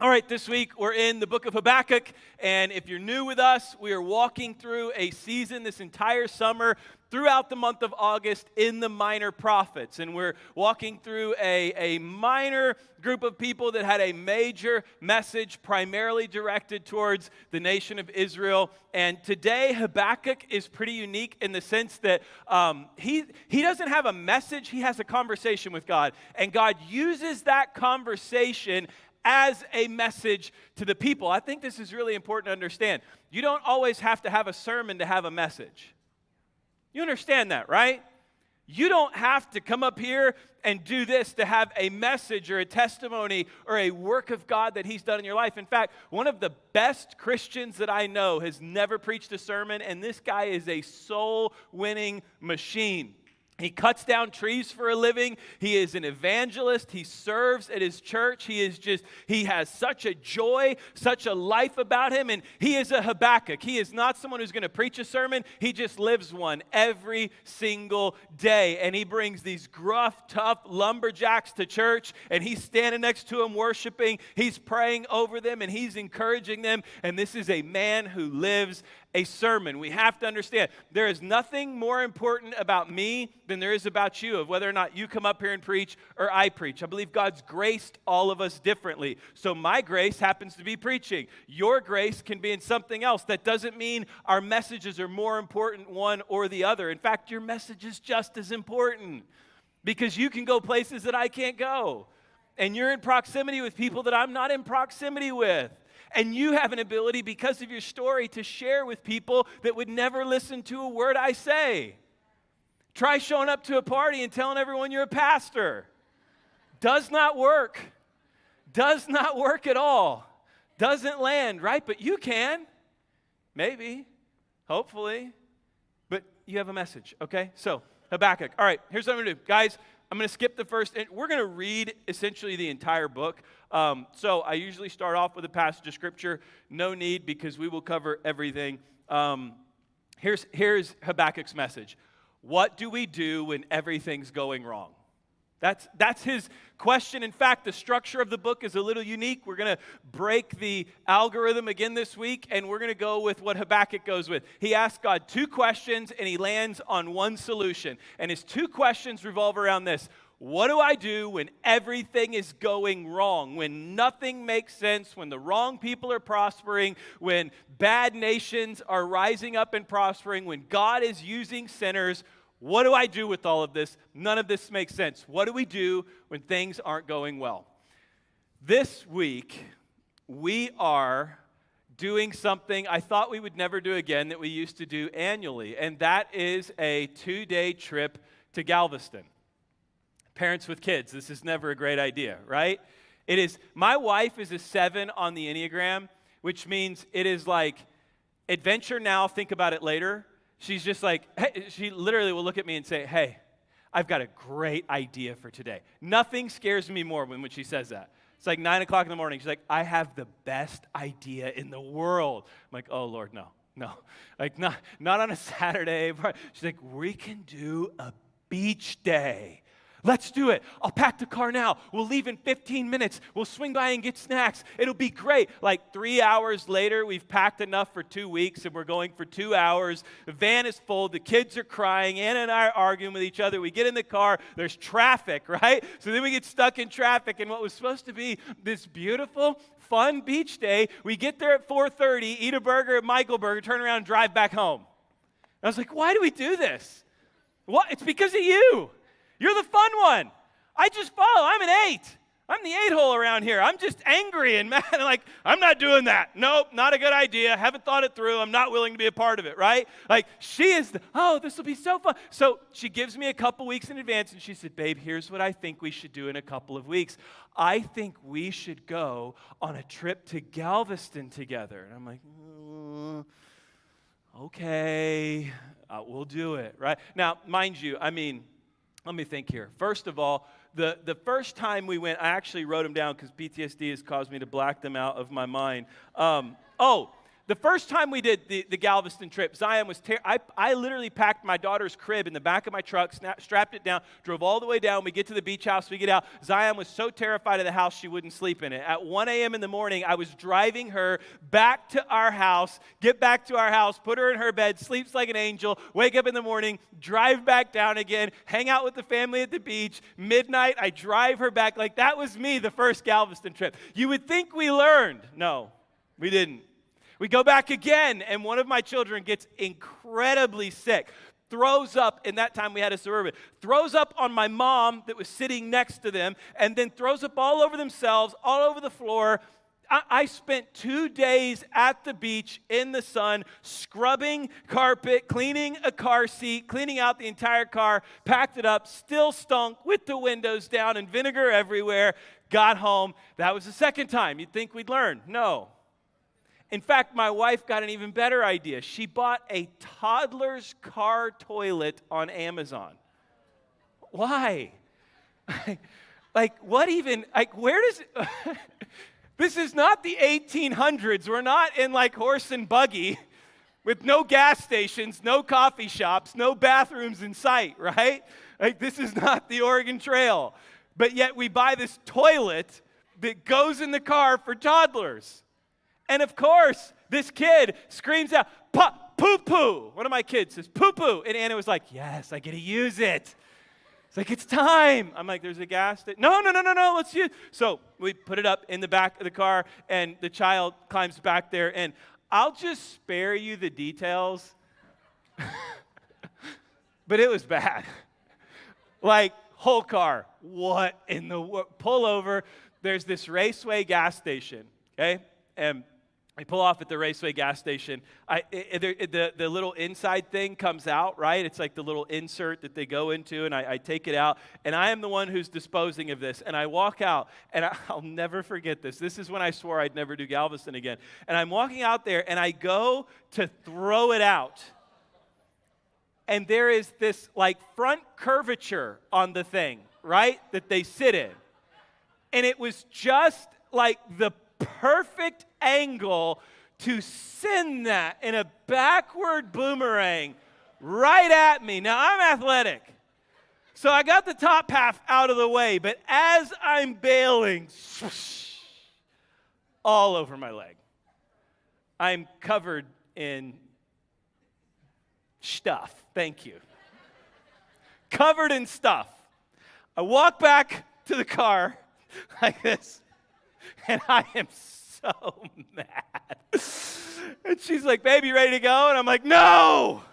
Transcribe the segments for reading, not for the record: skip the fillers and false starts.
All right, this week we're in the book of Habakkuk, and if you're new with us, we are walking through a season this entire summer throughout the month of August in the minor prophets, and we're walking through a minor group of people that had a major message primarily directed towards the nation of Israel. And today Habakkuk is pretty unique in the sense that he doesn't have a message, he has a conversation with God, and God uses that conversation as a message to the people. I think this is really important to understand. You don't always have to have a sermon to have a message. You understand that, right? You don't have to come up here and do this to have a message or a testimony or a work of God that He's done in your life. In fact, one of the best Christians that I know has never preached a sermon, and this guy is a soul-winning machine. He cuts down trees for a living. He is an evangelist. He serves at his church. He has such a joy, such a life about him, and he is a Habakkuk. He is not someone who's going to preach a sermon. He just lives one every single day, and he brings these gruff, tough lumberjacks to church, and he's standing next to them worshiping. He's praying over them, and he's encouraging them, and this is a man who lives a sermon. We have to understand there is nothing more important about me than there is about you, of whether or not you come up here and preach or I preach. I believe God's graced all of us differently. So my grace happens to be preaching. Your grace can be in something else. That doesn't mean our messages are more important one or the other. In fact, your message is just as important because you can go places that I can't go. And you're in proximity with people that I'm not in proximity with. And you have an ability, because of your story, to share with people that would never listen to a word I say. Try showing up to a party and telling everyone you're a pastor. Does not work. Does not work at all. Doesn't land, right? But you can. Maybe. Hopefully. But you have a message, okay? So, Habakkuk. All right, here's what I'm going to do. Guys, I'm going to skip the first, and we're going to read essentially the entire book. So I usually start off with a passage of Scripture. No need, because we will cover everything. Here's Habakkuk's message. What do we do when everything's going wrong? That's his question. In fact, the structure of the book is a little unique. We're going to break the algorithm again this week, and we're going to go with what Habakkuk goes with. He asks God two questions, and he lands on one solution. And his two questions revolve around this. What do I do when everything is going wrong? When nothing makes sense, when the wrong people are prospering, when bad nations are rising up and prospering, when God is using sinners? What do I do with all of this? None of this makes sense. What do we do when things aren't going well? This week, we are doing something I thought we would never do again that we used to do annually, and that is a 2-day trip to Galveston. Parents with kids, this is never a great idea, right? It is. My wife is a 7 on the Enneagram, which means it is like adventure now, think about it later. She's just like, hey, she literally will look at me and say, hey, I've got a great idea for today. Nothing scares me more when she says that. It's like 9 o'clock in the morning. She's like, I have the best idea in the world. I'm like, oh, Lord, no. Like, not on a Saturday. She's like, we can do a beach day. Let's do it. I'll pack the car now. We'll leave in 15 minutes. We'll swing by and get snacks. It'll be great. Like 3 hours later, we've packed enough for 2 weeks, and we're going for 2 hours. The van is full. The kids are crying. Anna and I are arguing with each other. We get in the car. There's traffic, right? So then we get stuck in traffic, and what was supposed to be this beautiful, fun beach day, we get there at 4:30, eat a burger at Michael Burger, turn around and drive back home. I was like, why do we do this? What? It's because of you. You're the fun one. I just follow. I'm an 8. I'm the 8-hole around here. I'm just angry and mad. Like, I'm not doing that. Nope, not a good idea. Haven't thought it through. I'm not willing to be a part of it, right? Like, she is, this will be so fun. So she gives me a couple weeks in advance, and she said, babe, here's what I think we should do in a couple of weeks. I think we should go on a trip to Galveston together. And I'm like, okay, we'll do it, right? Now, mind you, let me think here. First of all, the first time we went, I actually wrote them down because PTSD has caused me to black them out of my mind. The first time we did the Galveston trip, Zion was I literally packed my daughter's crib in the back of my truck, strapped it down, drove all the way down. We get to the beach house, we get out. Zion was so terrified of the house she wouldn't sleep in it. At 1 a.m. in the morning, I was driving her back to our house, get back to our house, put her in her bed, sleeps like an angel, wake up in the morning, drive back down again, hang out with the family at the beach. Midnight, I drive her back. Like, that was me the first Galveston trip. You would think we learned. No, we didn't. We go back again, and one of my children gets incredibly sick, throws up, in that time we had a Suburban, throws up on my mom that was sitting next to them, and then throws up all over themselves, all over the floor. I spent 2 days at the beach in the sun, scrubbing carpet, cleaning a car seat, cleaning out the entire car, packed it up, still stunk with the windows down and vinegar everywhere, got home. That was the second time. You'd think we'd learn. No. In fact, my wife got an even better idea. She bought a toddler's car toilet on Amazon. Why? Like, what even, like, where does it, this is not the 1800s. We're not in, like, horse and buggy with no gas stations, no coffee shops, no bathrooms in sight, right? Like, this is not the Oregon Trail. But yet we buy this toilet that goes in the car for toddlers. And of course, this kid screams out, poo-poo. One of my kids says, poo-poo. And Anna was like, yes, I get to use it. It's like, it's time. I'm like, there's a gas station. No, let's use it. So we put it up in the back of the car, and the child climbs back there. And I'll just spare you the details. But it was bad. Like, whole car. What in the world? Pull over. There's this Raceway gas station, okay? And I pull off at the Raceway gas station. The little inside thing comes out, right? It's like the little insert that they go into, and I take it out, and I am the one who's disposing of this. And I walk out, and I'll never forget this. This is when I swore I'd never do Galveston again. And I'm walking out there, and I go to throw it out. And there is this, like, front curvature on the thing, right, that they sit in. And it was just like the perfect angle to send that in a backward boomerang right at me. Now, I'm athletic, so I got the top half out of the way, but as I'm bailing, swoosh, all over my leg. I'm covered in stuff. Thank you. Covered in stuff. I walk back to the car like this. And I am so mad. And she's like, baby, ready to go? And I'm like, no!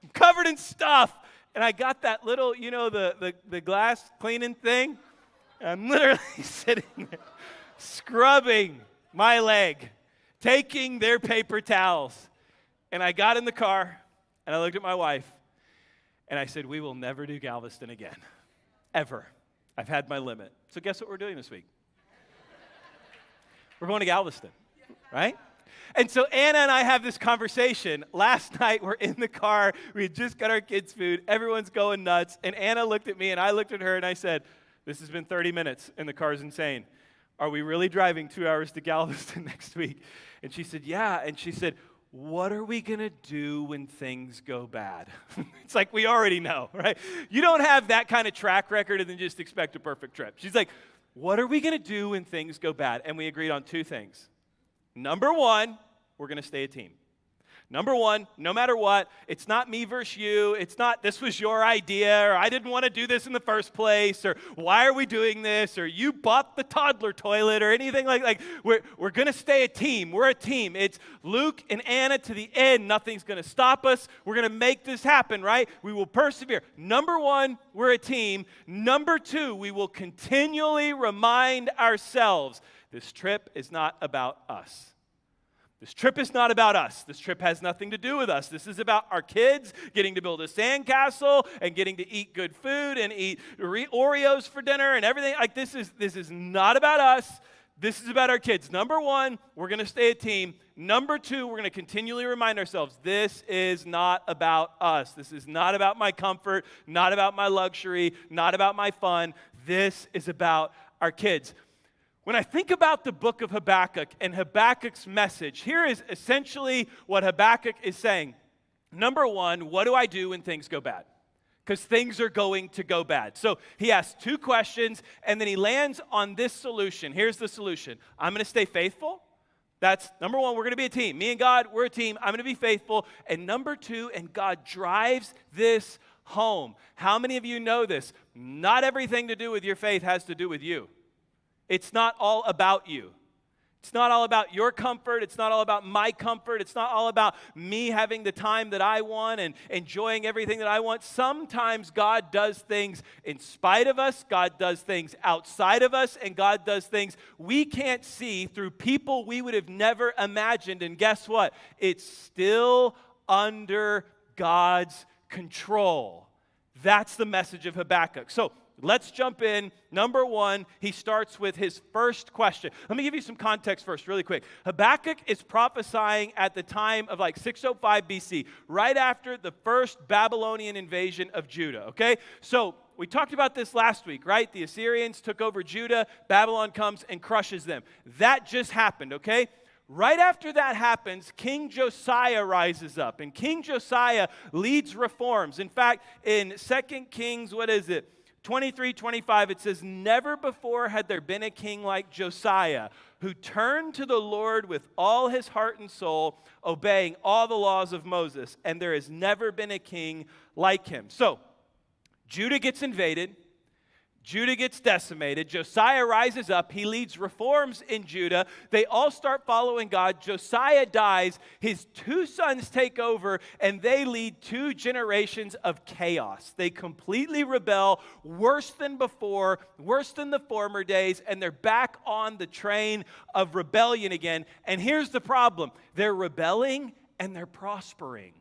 I'm covered in stuff. And I got that little, you know, the glass cleaning thing. And I'm literally sitting there, scrubbing my leg, taking their paper towels. And I got in the car, and I looked at my wife, and I said, we will never do Galveston again. Ever. I've had my limit. So guess what we're doing this week? We're going to Galveston, right? And so Anna and I have this conversation. Last night, we're in the car. We had just got our kids' food. Everyone's going nuts. And Anna looked at me, and I looked at her, and I said, this has been 30 minutes, and the car's insane. Are we really driving 2 hours to Galveston next week? And she said, yeah. And she said, what are we going to do when things go bad? It's like, we already know, right? You don't have that kind of track record and then just expect a perfect trip. She's like, what are we going to do when things go bad? And we agreed on two things. Number one, we're going to stay a team. Number one, no matter what, it's not me versus you. It's not this was your idea, or I didn't want to do this in the first place, or why are we doing this, or you bought the toddler toilet, or anything like we're going to stay a team. We're a team. It's Luke and Anna to the end. Nothing's going to stop us. We're going to make this happen, right? We will persevere. Number one, we're a team. Number two, we will continually remind ourselves this trip is not about us. This trip is not about us. This trip has nothing to do with us. This is about our kids getting to build a sandcastle and getting to eat good food and eat Oreos for dinner and everything. Like this is not about us. This is about our kids. Number one, we're going to stay a team. Number two, we're going to continually remind ourselves, this is not about us. This is not about my comfort, not about my luxury, not about my fun. This is about our kids. When I think about the book of Habakkuk and Habakkuk's message, here is essentially what Habakkuk is saying. Number one, what do I do when things go bad? Because things are going to go bad. So he asks two questions, and then he lands on this solution. Here's the solution. I'm going to stay faithful. That's number one, we're going to be a team. Me and God, we're a team. I'm going to be faithful. And number two, and God drives this home. How many of you know this? Not everything to do with your faith has to do with you. It's not all about you. It's not all about your comfort. It's not all about my comfort. It's not all about me having the time that I want and enjoying everything that I want. Sometimes God does things in spite of us. God does things outside of us. And God does things we can't see through people we would have never imagined. And guess what? It's still under God's control. That's the message of Habakkuk. So let's jump in. Number one, he starts with his first question. Let me give you some context first, really quick. Habakkuk is prophesying at the time of like 605 BC, right after the first Babylonian invasion of Judah, okay? So we talked about this last week, right? The Assyrians took over Judah, Babylon comes and crushes them. That just happened, okay? Right after that happens, King Josiah rises up, and King Josiah leads reforms. In fact, in 2 Kings, 23:25, it says, "Never before had there been a king like Josiah, who turned to the Lord with all his heart and soul, obeying all the laws of Moses, and there has never been a king like him." So, Judah gets invaded. Judah gets decimated. Josiah rises up. He leads reforms in Judah. They all start following God. Josiah dies. His two sons take over, and they lead two generations of chaos. They completely rebel, worse than before, worse than the former days, and they're back on the train of rebellion again. And here's the problem. They're rebelling, and they're prospering.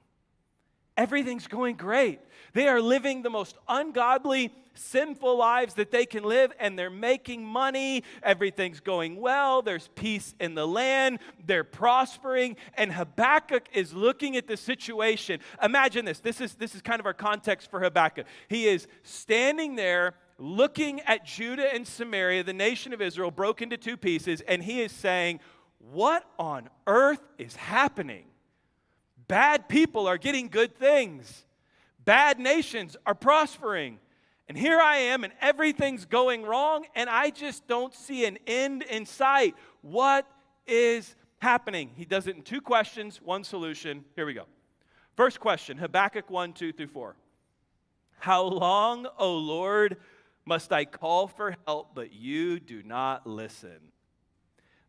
Everything's going great. They are living the most ungodly, sinful lives that they can live, and they're making money. Everything's going well. There's peace in the land. They're prospering, and Habakkuk is looking at the situation. Imagine this. This is kind of our context for Habakkuk. He is standing there looking at Judah and Samaria, the nation of Israel, broke into two pieces, and he is saying, what on earth is happening? Bad people are getting good things. Bad nations are prospering. And here I am, and everything's going wrong, and I just don't see an end in sight. What is happening? He does it in two questions, one solution. Here we go. First question, Habakkuk 1:2-4. How long, O Lord, must I call for help, but you do not listen?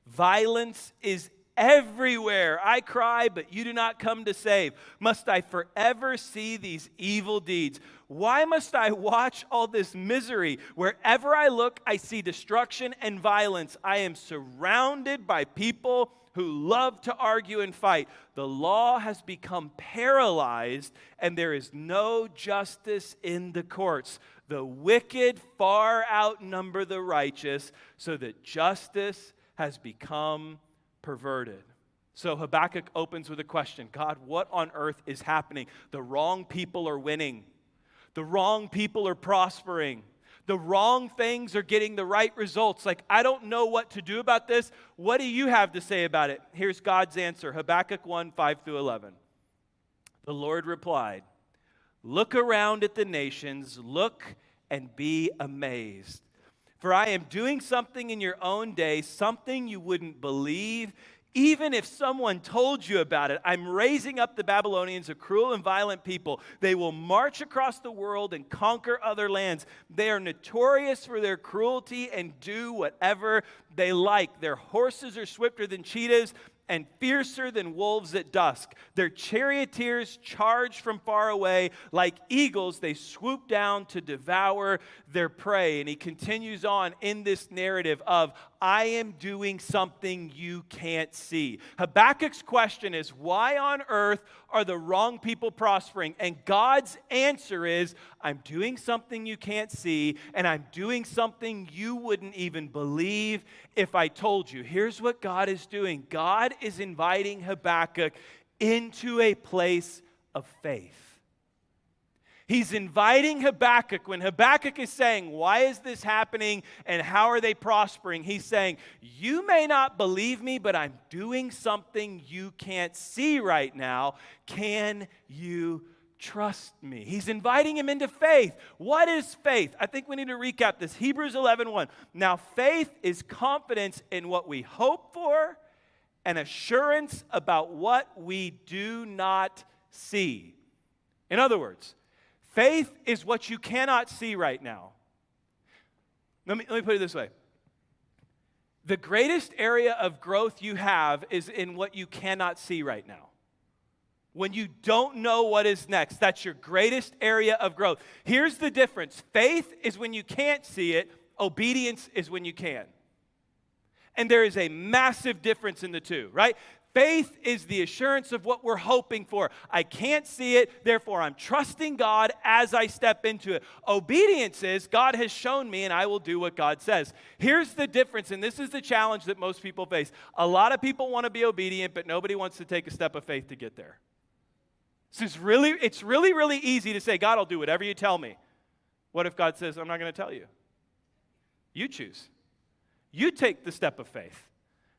Violence is everywhere. I cry, but you do not come to save. Must I forever see these evil deeds? Why must I watch all this misery? Wherever I look, I see destruction and violence. I am surrounded by people who love to argue and fight. The law has become paralyzed, and there is no justice in the courts. The wicked far outnumber the righteous, so that justice has become perverted. So Habakkuk opens with a question. God, what on earth is happening? The wrong people are winning. The wrong people are prospering. The wrong things are getting the right results. Like, I don't know what to do about this. What do you have to say about it? Here's God's answer. Habakkuk 1:5-11. The Lord replied, "Look around at the nations, look and be amazed. For I am doing something in your own day, something you wouldn't believe, even if someone told you about it. I'm raising up the Babylonians, a cruel and violent people. They will march across the world and conquer other lands. They are notorious for their cruelty and do whatever they like. Their horses are swifter than cheetahs and fiercer than wolves at dusk. Their charioteers charge from far away. Like eagles, they swoop down to devour their prey." And he continues on in this narrative of, I am doing something you can't see. Habakkuk's question is, why on earth are the wrong people prospering? And God's answer is, I'm doing something you can't see, and I'm doing something you wouldn't even believe if I told you. Here's what God is doing. God is inviting Habakkuk into a place of faith. He's inviting Habakkuk. When Habakkuk is saying, why is this happening and how are they prospering? He's saying, you may not believe me, but I'm doing something you can't see right now. Can you trust me? He's inviting him into faith. What is faith? I think we need to recap this. Hebrews 11:1. Now, faith is confidence in what we hope for and assurance about what we do not see. In other words, faith is what you cannot see right now. Let me put it this way. The greatest area of growth you have is in what you cannot see right now. When you don't know what is next, that's your greatest area of growth. Here's the difference. Faith is when you can't see it. Obedience is when you can. And there is a massive difference in the two, right? Faith is the assurance of what we're hoping for. I can't see it, therefore I'm trusting God as I step into it. Obedience is God has shown me and I will do what God says. Here's the difference, and this is the challenge that most people face. A lot of people want to be obedient, but nobody wants to take a step of faith to get there. It's really easy to say, God, I'll do whatever you tell me. What if God says, I'm not going to tell you? You choose. You take the step of faith.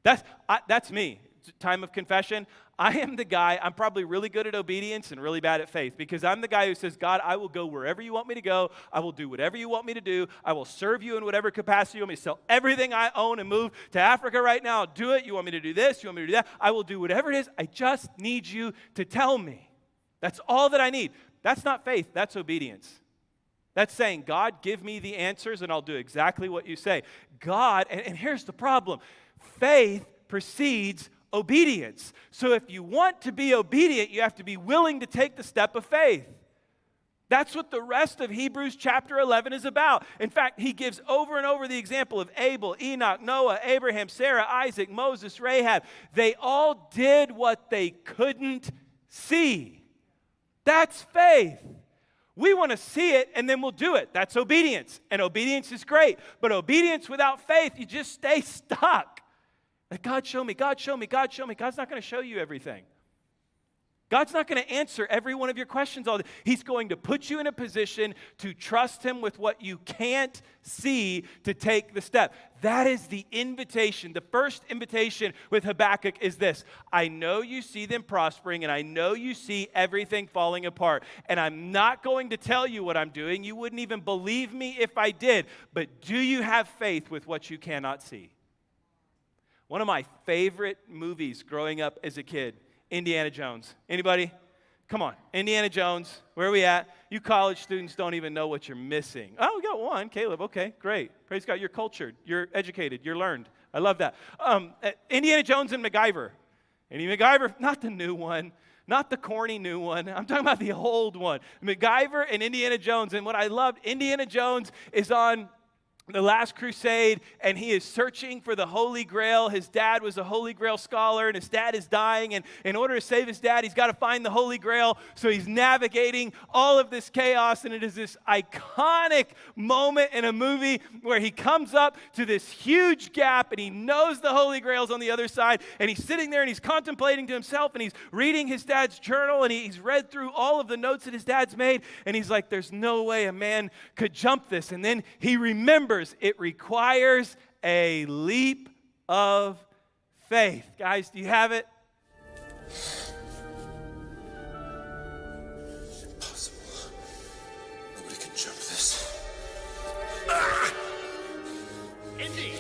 That's me. Time of confession. I am the guy, I'm probably really good at obedience and really bad at faith because I'm the guy who says, God, I will go wherever you want me to go. I will do whatever you want me to do. I will serve you in whatever capacity you want me to sell everything I own and move to Africa right now. I'll do it. You want me to do this? You want me to do that? I will do whatever it is. I just need you to tell me. That's all that I need. That's not faith. That's obedience. That's saying, God, give me the answers and I'll do exactly what you say. God, and here's the problem. Faith precedes obedience. So if you want to be obedient, you have to be willing to take the step of faith. That's what the rest of Hebrews chapter 11 is about. In fact, he gives over and over the example of Abel, Enoch, Noah, Abraham, Sarah, Isaac, Moses, Rahab. They all did what they couldn't see. That's faith. We want to see it and then we'll do it. That's obedience. And obedience is great. But obedience without faith, you just stay stuck. Like, God, show me, God, show me, God, show me. God's not going to show you everything. God's not going to answer every one of your questions all day. He's going to put you in a position to trust him with what you can't see to take the step. That is the invitation. The first invitation with Habakkuk is this. I know you see them prospering, and I know you see everything falling apart. And I'm not going to tell you what I'm doing. You wouldn't even believe me if I did. But do you have faith with what you cannot see? One of my favorite movies growing up as a kid, Indiana Jones. Anybody? Come on. Indiana Jones. Where are we at? You college students don't even know what you're missing. Oh, we got one. Caleb. Okay, great. Praise God. You're cultured. You're educated. You're learned. I love that. Indiana Jones and MacGyver. Any MacGyver? Not the new one. Not the corny new one. I'm talking about the old one. MacGyver and Indiana Jones. And what I loved, Indiana Jones is on the last crusade, and he is searching for the Holy Grail. His dad was a Holy Grail scholar, and his dad is dying, and in order to save his dad, he's got to find the Holy Grail, so he's navigating all of this chaos, and it is this iconic moment in a movie where he comes up to this huge gap, and he knows the Holy Grail's on the other side, and he's sitting there, and he's contemplating to himself, and he's reading his dad's journal, and he's read through all of the notes that his dad's made, and he's like, there's no way a man could jump this, and then he remembers it requires a leap of faith. Guys, do you have it? Impossible. Nobody can jump this. Ah! Indy!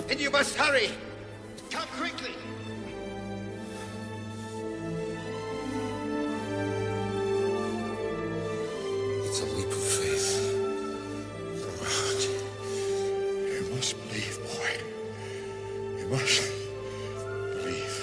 Indy, you must hurry! Come quickly! It's a leap of faith. You must believe, boy. You must believe.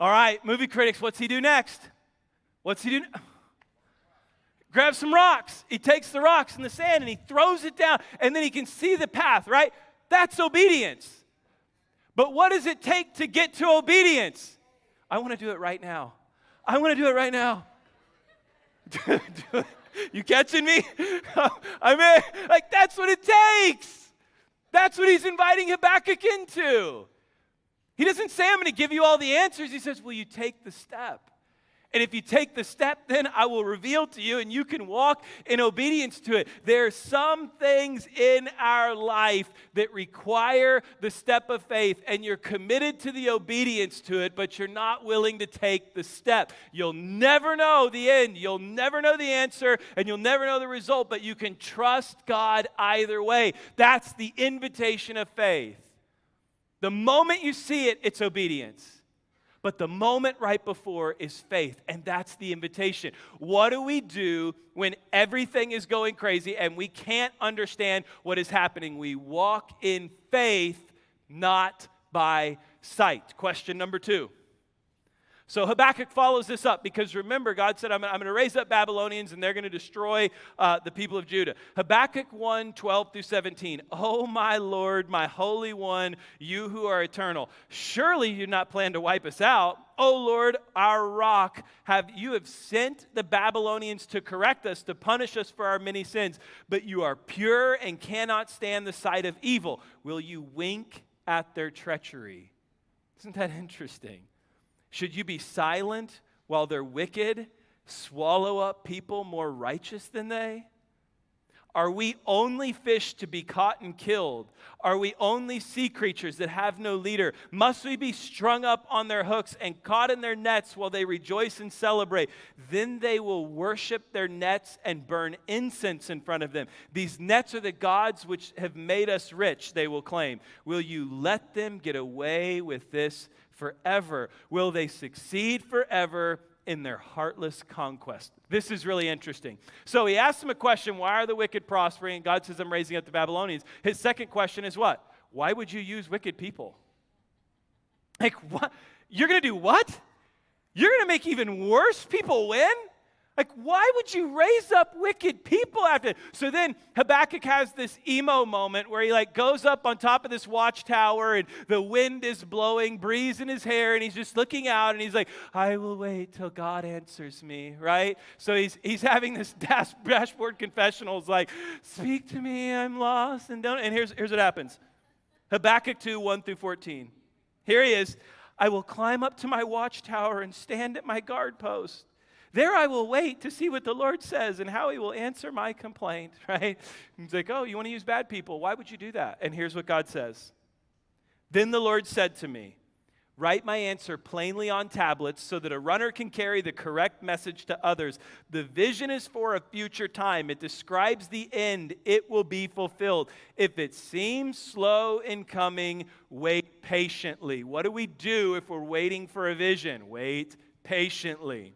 All right, movie critics, what's he do next? What's he do? grabs some rocks. He takes the rocks in the sand and he throws it down, and then he can see the path, right? That's obedience. But what does it take to get to obedience? I want to do it right now. I want to do it right now. You catching me? I mean, like, that's what it takes. That's what he's inviting Habakkuk into. He doesn't say, I'm going to give you all the answers. He says, will you take the step? And if you take the step, then I will reveal to you, and you can walk in obedience to it. There are some things in our life that require the step of faith, and you're committed to the obedience to it, but you're not willing to take the step. You'll never know the end. You'll never know the answer, and you'll never know the result, but you can trust God either way. That's the invitation of faith. The moment you see it, it's obedience. But the moment right before is faith, and that's the invitation. What do we do when everything is going crazy and we can't understand what is happening? We walk in faith, not by sight. Question number 2. So Habakkuk follows this up because remember, God said, I'm going to raise up Babylonians and they're going to destroy the people of Judah. Habakkuk 1:12-17. Oh, my Lord, my Holy One, you who are eternal. Surely you do not plan to wipe us out. Oh, Lord, our rock, you have sent the Babylonians to correct us, to punish us for our many sins. But you are pure and cannot stand the sight of evil. Will you wink at their treachery? Isn't that interesting? Should you be silent while their wicked swallow up people more righteous than they? Are we only fish to be caught and killed? Are we only sea creatures that have no leader? Must we be strung up on their hooks and caught in their nets while they rejoice and celebrate? Then they will worship their nets and burn incense in front of them. These nets are the gods which have made us rich, they will claim. Will you let them get away with this forever? Will they succeed forever in their heartless conquest? This is really interesting. So he asks him a question, why are the wicked prospering? And God says, I'm raising up the Babylonians. His second question is what? Why would you use wicked people? Like, what? You're going to do what? You're going to make even worse people win? Like, why would you raise up wicked people after it? So then Habakkuk has this emo moment where he goes up on top of this watchtower and the wind is blowing, breeze in his hair, and he's just looking out and he's like, I will wait till God answers me, right? So he's having this dashboard confessionals like, speak to me, I'm lost, and here's what happens. Habakkuk 2:1-14. Here he is. I will climb up to my watchtower and stand at my guard post. There I will wait to see what the Lord says and how he will answer my complaint, right? He's like, oh, you want to use bad people? Why would you do that? And here's what God says. Then the Lord said to me, write my answer plainly on tablets so that a runner can carry the correct message to others. The vision is for a future time. It describes the end. It will be fulfilled. If it seems slow in coming, wait patiently. What do we do if we're waiting for a vision? Wait patiently.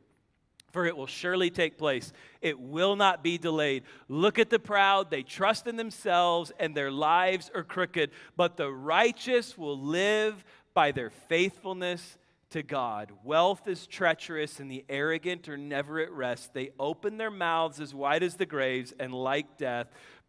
For it will surely take place. It will not be delayed. Look at the proud. They trust in themselves, and their lives are crooked. But the righteous will live by their faithfulness to God. Wealth is treacherous, and the arrogant are never at rest. They open their mouths as wide as the graves, and like death,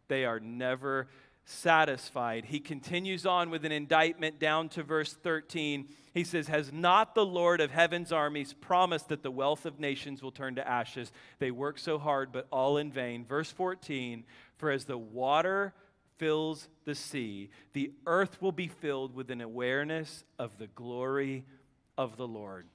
they are never satisfied. He continues on with an indictment down to verse 13. He says, has not the Lord of heaven's armies promised that the wealth of nations will turn to ashes? They work so hard, but all in vain. Verse 14, for as the water fills the sea, the earth will be filled with an awareness of the glory of the Lord.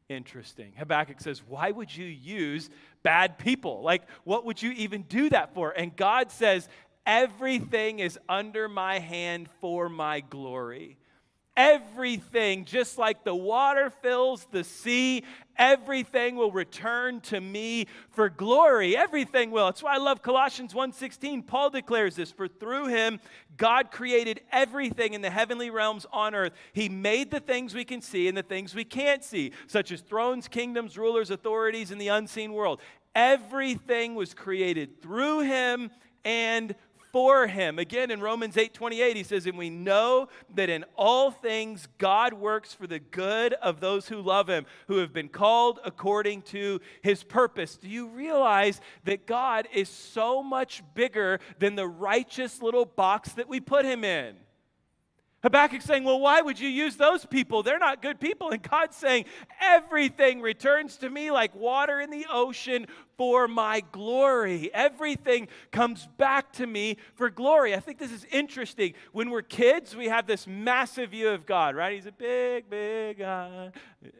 Interesting. Habakkuk says, why would you use bad people? Like, what would you even do that for? And God says, everything is under my hand for my glory. Everything, just like the water fills the sea, everything will return to me for glory. Everything will. That's why I love Colossians 1:16. Paul declares this, for through him, God created everything in the heavenly realms on earth. He made the things we can see and the things we can't see, such as thrones, kingdoms, rulers, authorities, in the unseen world. Everything was created through him and for him. Again, in Romans 8:28, he says, and we know that in all things God works for the good of those who love him, who have been called according to his purpose. Do you realize that God is so much bigger than the righteous little box that we put him in? Habakkuk's saying, well, why would you use those people? They're not good people. And God's saying, everything returns to me like water in the ocean for my glory. Everything comes back to me for glory. I think this is interesting. When we're kids, we have this massive view of God, right? He's a big, big God.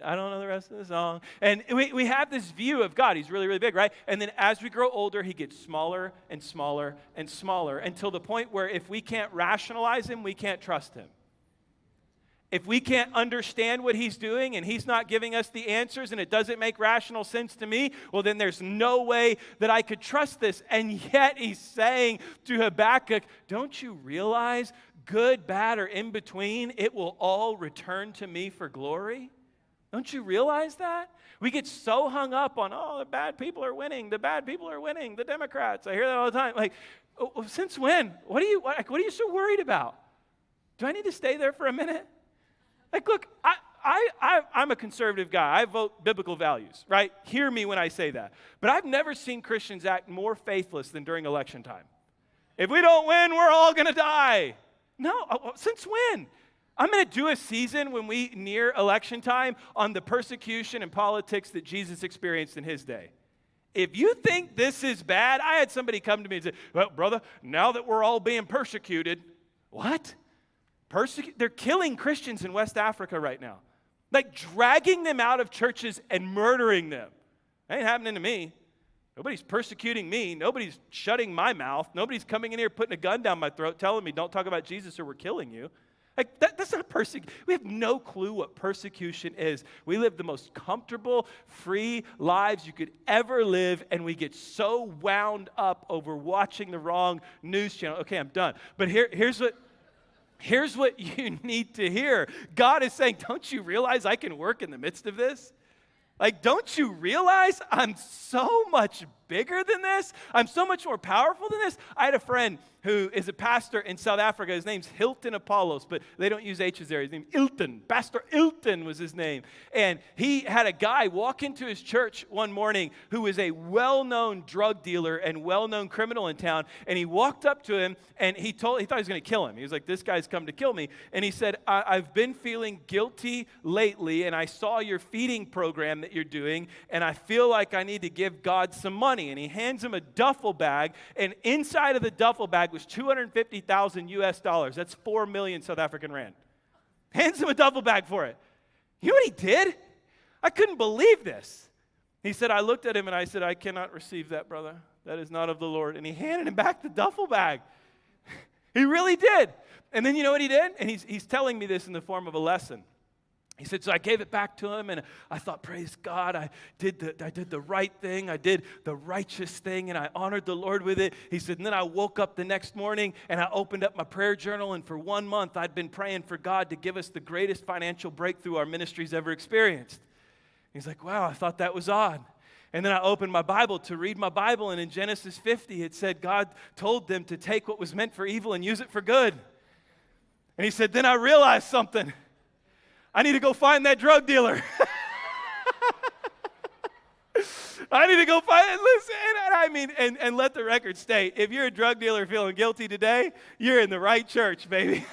I don't know the rest of the song. And we have this view of God. He's really, really big, right? And then as we grow older, he gets smaller and smaller and smaller until the point where if we can't rationalize him, we can't trust him. If we can't understand what he's doing and he's not giving us the answers and it doesn't make rational sense to me, well, then there's no way that I could trust this. And yet he's saying to Habakkuk, don't you realize, good, bad, or in between, it will all return to me for glory? Don't you realize that? We get so hung up on, oh, the bad people are winning, the bad people are winning, the Democrats. I hear that all the time. Like, oh, since when? What are you so worried about? Do I need to stay there for a minute? Like, look, I'm a conservative guy. I vote biblical values, right? Hear me when I say that. But I've never seen Christians act more faithless than during election time. If we don't win, we're all going to die. No, since when? I'm going to do a season when we near election time on the persecution and politics that Jesus experienced in his day. If you think this is bad, I had somebody come to me and say, well, brother, now that we're all being persecuted, what? They're killing Christians in West Africa right now. Like dragging them out of churches and murdering them. That ain't happening to me. Nobody's persecuting me. Nobody's shutting my mouth. Nobody's coming in here putting a gun down my throat telling me don't talk about Jesus or we're killing you. Like that's not persecution. We have no clue what persecution is. We live the most comfortable, free lives you could ever live, and we get so wound up over watching the wrong news channel. Okay, I'm done. But here's what you need to hear. God is saying, don't you realize I can work in the midst of this? Like, don't you realize I'm so much bigger than this? I'm so much more powerful than this? I had a friend who is a pastor in South Africa. His name's Hilton Apollos, but they don't use H's there. His name's Ilton. Pastor Ilton was his name. And he had a guy walk into his church one morning who was a well-known drug dealer and well-known criminal in town. And he walked up to him, and he thought he was going to kill him. He was like, this guy's come to kill me. And he said, I've been feeling guilty lately, and I saw your feeding program that you're doing, and I feel like I need to give God some money. And he hands him a duffel bag, and inside of the duffel bag was 250,000 US dollars. That's 4 million South African rand. Hands him a duffel bag for it. You know what he did? I couldn't believe this. He said, I looked at him and I said, I cannot receive that, brother. That is not of the Lord. And he handed him back the duffel bag. He really did. And then you know what he did? And he's telling me this in the form of a lesson. He said, so I gave it back to him, and I thought, praise God, I did the right thing. I did the righteous thing, and I honored the Lord with it. He said, and then I woke up the next morning, and I opened up my prayer journal, and for 1 month, I'd been praying for God to give us the greatest financial breakthrough our ministry's ever experienced. He's like, wow, I thought that was odd. And then I opened my Bible to read my Bible, and in Genesis 50, it said God told them to take what was meant for evil and use it for good. And he said, then I realized something. I need to go find that drug dealer. I need to go find it. Listen, and I mean, and let the record state, if you're a drug dealer feeling guilty today, you're in the right church, baby.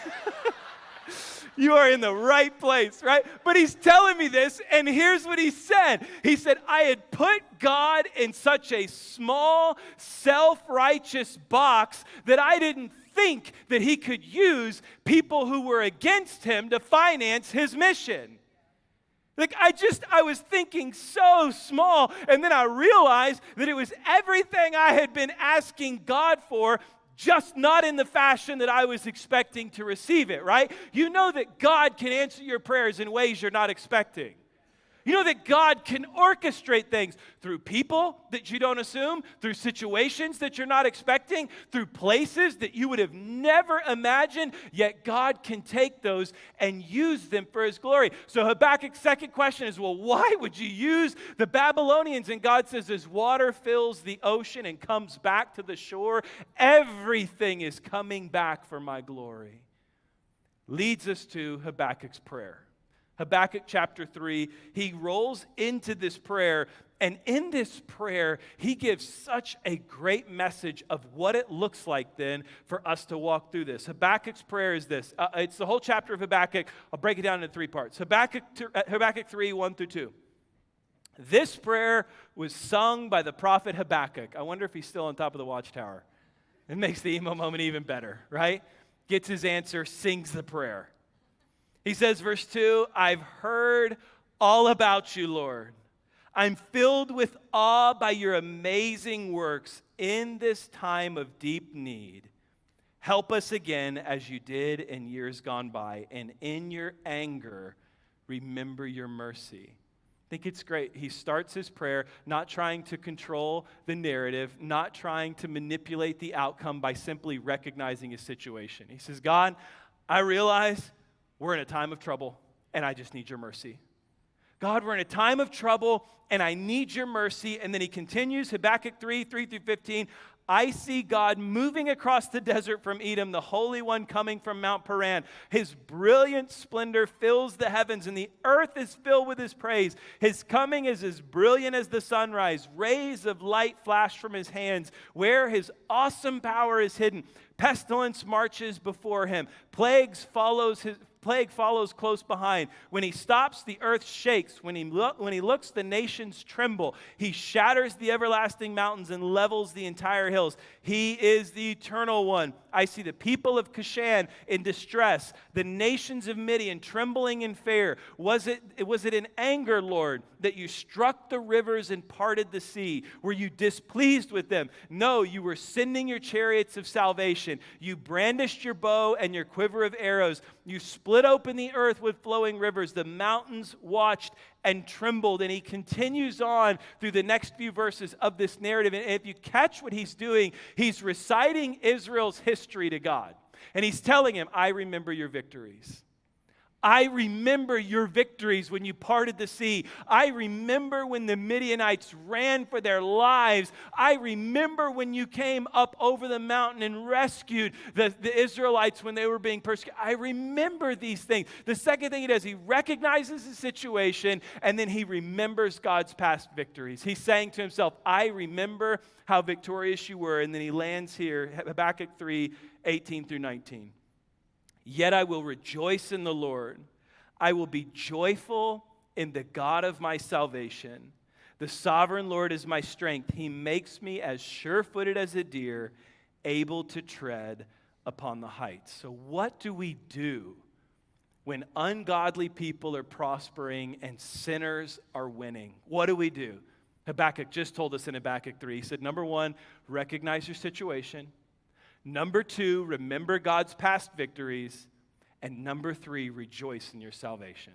You are in the right place, right? But he's telling me this, and here's what he said. He said, I had put God in such a small, self-righteous box that I didn't think that he could use people who were against him to finance his mission. Like, I was thinking so small, and then I realized that it was everything I had been asking God for, just not in the fashion that I was expecting to receive it, right? You know that God can answer your prayers in ways you're not expecting. You know that God can orchestrate things through people that you don't assume, through situations that you're not expecting, through places that you would have never imagined, yet God can take those and use them for his glory. So Habakkuk's second question is, well, why would you use the Babylonians? And God says, as water fills the ocean and comes back to the shore, everything is coming back for my glory. Leads us to Habakkuk's prayer. Habakkuk chapter 3, he rolls into this prayer, and in this prayer, he gives such a great message of what it looks like then for us to walk through this. Habakkuk's prayer is this. It's the whole chapter of Habakkuk. I'll break it down into 3 parts. Habakkuk 3, 1 through 2. This prayer was sung by the prophet Habakkuk. I wonder if he's still on top of the watchtower. It makes the emo moment even better, right? Gets his answer, sings the prayer. He says, verse 2, I've heard all about you, Lord. I'm filled with awe by your amazing works in this time of deep need. Help us again as you did in years gone by, and in your anger, remember your mercy. I think it's great. He starts his prayer not trying to control the narrative, not trying to manipulate the outcome by simply recognizing his situation. He says, God, I realize we're in a time of trouble, and I just need your mercy. God, we're in a time of trouble, and I need your mercy. And then he continues, Habakkuk 3, 3 through 15. I see God moving across the desert from Edom, the Holy One coming from Mount Paran. His brilliant splendor fills the heavens, and the earth is filled with his praise. His coming is as brilliant as the sunrise. Rays of light flash from his hands. Where his awesome power is hidden, pestilence marches before him. Plague follows close behind. When he stops, the earth shakes. When he looks, the nations tremble. He shatters the everlasting mountains and levels the entire hills. He is the eternal one. I see the people of Cushan in distress, the nations of Midian trembling in fear. Was it in anger, Lord, that you struck the rivers and parted the sea? Were you displeased with them? No, you were sending your chariots of salvation. You brandished your bow and your quiver of arrows. You split open the earth with flowing rivers. The mountains watched and trembled. And he continues on through the next few verses of this narrative. And if you catch what he's doing, he's reciting Israel's history to God. And he's telling him, I remember your victories. I remember your victories when you parted the sea. I remember when the Midianites ran for their lives. I remember when you came up over the mountain and rescued the Israelites when they were being persecuted. I remember these things. The second thing he does, he recognizes the situation, and then he remembers God's past victories. He's saying to himself, I remember how victorious you were. And then he lands here, Habakkuk 3, 18 through 19. Yet I will rejoice in the Lord. I will be joyful in the God of my salvation. The sovereign Lord is my strength. He makes me as sure-footed as a deer, able to tread upon the heights. So what do we do when ungodly people are prospering and sinners are winning? What do we do? Habakkuk just told us in Habakkuk 3. He said, number 1, recognize your situation. Number 2, remember God's past victories. And number 3, rejoice in your salvation.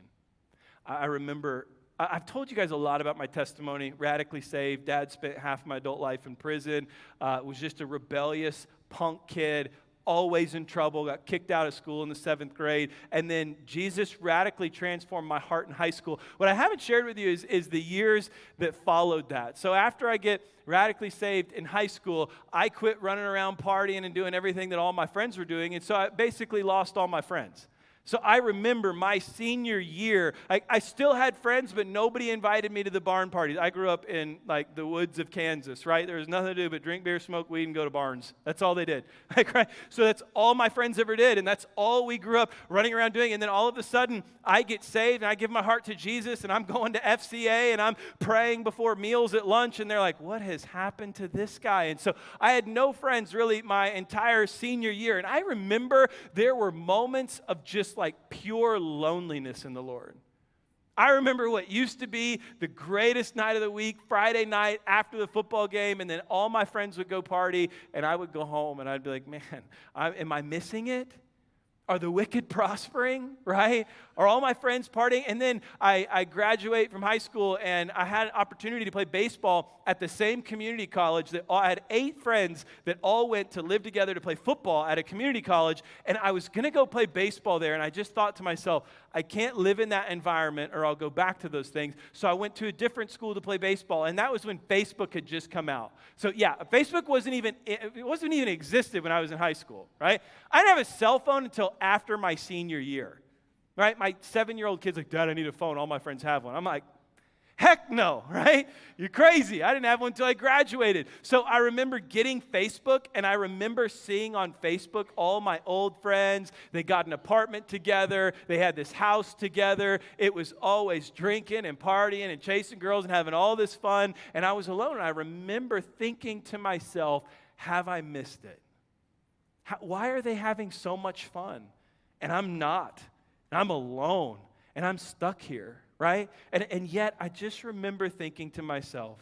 I remember, I've told you guys a lot about my testimony. Radically saved. Dad spent half my adult life in prison. Was just a rebellious punk kid, always in trouble, got kicked out of school in the 7th grade. And then Jesus radically transformed my heart in high school. What I haven't shared with you is the years that followed that. So after I get radically saved in high school, I quit running around partying and doing everything that all my friends were doing. And so I basically lost all my friends. So I remember my senior year, I still had friends, but nobody invited me to the barn parties. I grew up in like the woods of Kansas, right? There was nothing to do but drink beer, smoke weed, and go to barns. That's all they did. So that's all my friends ever did, and that's all we grew up running around doing. And then all of a sudden, I get saved, and I give my heart to Jesus, and I'm going to FCA, and I'm praying before meals at lunch, and they're like, what has happened to this guy? And so I had no friends really my entire senior year. And I remember there were moments of just like pure loneliness in the Lord. I remember what used to be the greatest night of the week, Friday night after the football game, and then all my friends would go party, and I would go home, and I'd be like, man, am I missing it? Are the wicked prospering, right? Are all my friends partying? And then I graduate from high school, and I had an opportunity to play baseball at the same community college that I had 8 friends that all went to live together to play football at a community college, and I was going to go play baseball there, and I just thought to myself, I can't live in that environment or I'll go back to those things. So I went to a different school to play baseball, and that was when Facebook had just come out. So yeah, Facebook wasn't even existed when I was in high school, right? I didn't have a cell phone until after my senior year, right? My 7-year-old kid's like, Dad, I need a phone. All my friends have one. I'm like, heck no, right? You're crazy. I didn't have one until I graduated. So I remember getting Facebook, and I remember seeing on Facebook all my old friends. They got an apartment together. They had this house together. It was always drinking and partying and chasing girls and having all this fun. And I was alone, and I remember thinking to myself, have I missed it? Why are they having so much fun? And I'm not. And I'm alone. And I'm stuck here. Right? And yet, I just remember thinking to myself,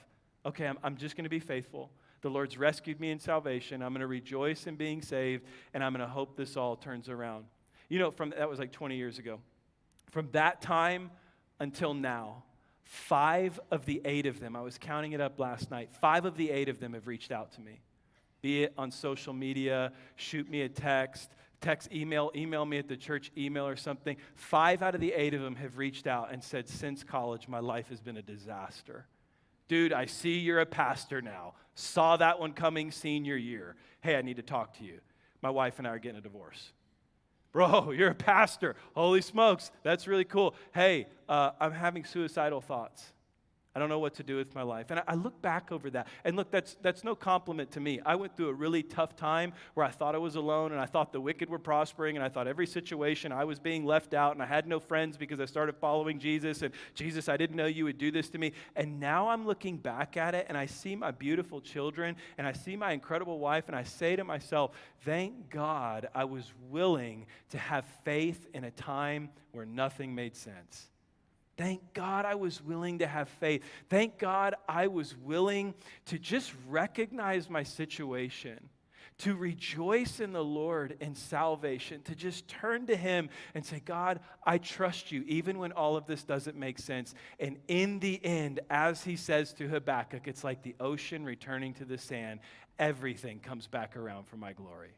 okay, I'm just going to be faithful. The Lord's rescued me in salvation. I'm going to rejoice in being saved, and I'm going to hope this all turns around. You know, that was like 20 years ago. From that time until now, 5 of the 8 of them, I was counting it up last night, 5 of the 8 of them have reached out to me. Be it on social media, shoot me a text, email me at the church email or something. 5 out of the 8 of them have reached out and said, since college, my life has been a disaster. Dude, I see you're a pastor now. Saw that one coming senior year. Hey, I need to talk to you. My wife and I are getting a divorce. Bro, you're a pastor. Holy smokes, that's really cool. Hey, I'm having suicidal thoughts. I don't know what to do with my life. And I look back over that. And look, that's no compliment to me. I went through a really tough time where I thought I was alone, and I thought the wicked were prospering, and I thought every situation I was being left out, and I had no friends because I started following Jesus. And Jesus, I didn't know you would do this to me. And now I'm looking back at it, and I see my beautiful children, and I see my incredible wife, and I say to myself, thank God I was willing to have faith in a time where nothing made sense. Thank God I was willing to have faith. Thank God I was willing to just recognize my situation, to rejoice in the Lord in salvation, to just turn to Him and say, God, I trust you, even when all of this doesn't make sense. And in the end, as he says to Habakkuk, it's like the ocean returning to the sand. Everything comes back around for my glory.